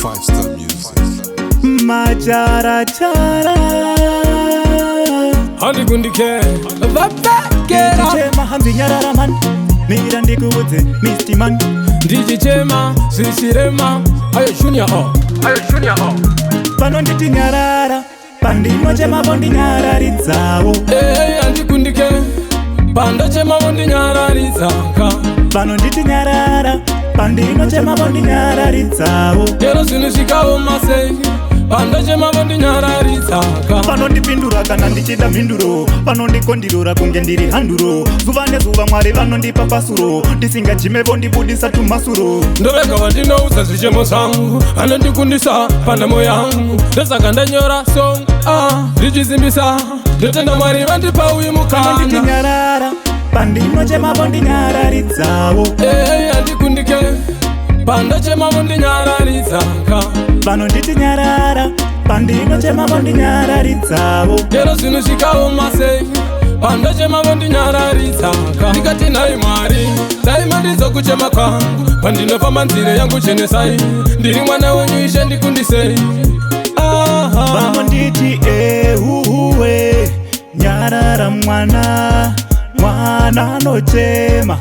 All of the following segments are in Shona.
5-star music. Machara chara Handi gundike Vapekera Chema hamzi nyarara man Mira ndikuudze Misty man Ndiji chema Sisirema Ayo junior o Pano nditi nyarara Pandino chema bondi nyararidzawo Handi gundike Panda chema bondi nyararidzaka Pano nditi nyarara Pandino chema bondi nyararidzawo Kero sinushikawo masei Panda chema bondi nyararidzaka Pano ndipindura kana ndichida mhinduro Pano ndikondirora kunge ndiri handuro Zuva nezuva mwari vanondipa pasuro Ndisingajimevo ndibudisa tumasuro Ndorega vandinoudza zvichemo zvangu anondikundisa pandamo yangu ndosaka ndanyora song ndichizimbisa ndotenda mwari vandipa uyu mukana nditi nyarara pandino chemavo ndinyararidzawo handikundike panda chemavo ndinyararidzaka pano nditi nyarara pandino chemavo ndinyararidzawo kero zvinosvikawo masei panda chemavo ndinyararidzaka ndikati nhai mwari ndaimandidzo kuchema kwangu pandinofamba nzire yangu chenesai ndiri mwana wenyu ishe ndikundisei pano nditi ehuwe nyarara mwana nochema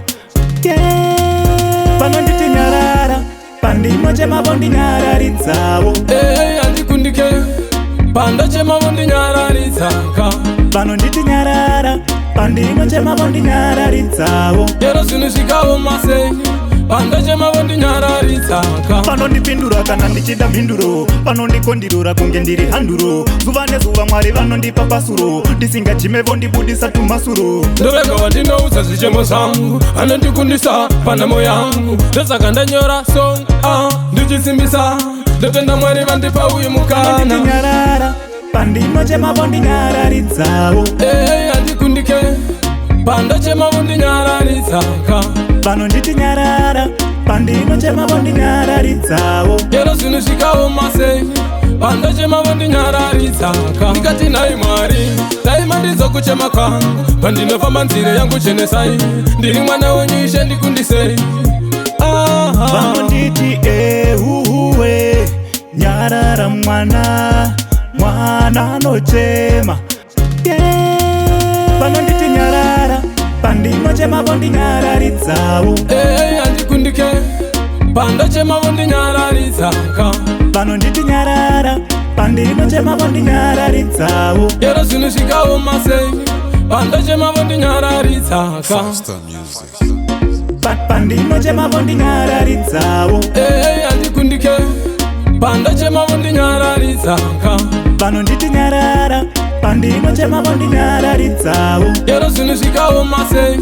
pano nditi nyarara pandino chemavo ndinyararidzawo handikundike panda chemavo ndinyararidzaka pano nditi nyarara pandino chemavo ndinyararidzawo kero zvinosvikawo masei panda chemavo ndinyararidzaka pano ndipindura kana ndichida mhinduro pano ndikondirora kunge ndiri handuro zuva nezuva mwari vanondipa pasuro ndisingajimevo ndibudisa tumasuro ndorega vandinoudza zvichemo zvangu anondikundisa pandamo yangu ndosaka ndanyora song ndichisimbisa ndotenda mwari vandipa uyu mukana nyarara pandino chemavo ndinyararidzawo handikundike panda chemavo ndinyararidzaka pano nditi nyarara pandino chemavo ndinyararidzawo kero zvinosvikawo masei panda chemavo ndinyararidzaka ndikati nhai mwari ndaimandidzo kuchema kwangu pandinofamba nzire yangu chenesai ndiri mwana wenyu ishe ndikundisei pano nditi ehuwe nyarara mwana nochema pano nditi nyarara pandino chemavo ndinyararidzawo handikundike panda chemavo ndinyararidzaka pano nditi nyarara pandino chemavo ndinyararidzawo kero zvinosvikawo masei panda chemavo ndinyararidzaka 5-star music. pandino chemavo ndinyararidzawo handikundike panda chemavo ndinyararidzaka pano nditi nyarara pandino chemavo ndinyararidzawo kero zvinosvikawo masei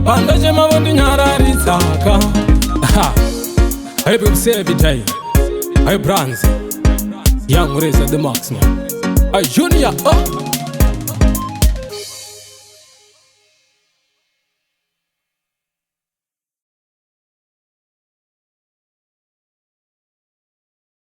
panda chemavo ndinyararidzaka haipekuseya every day hai brands young razor the maximum junior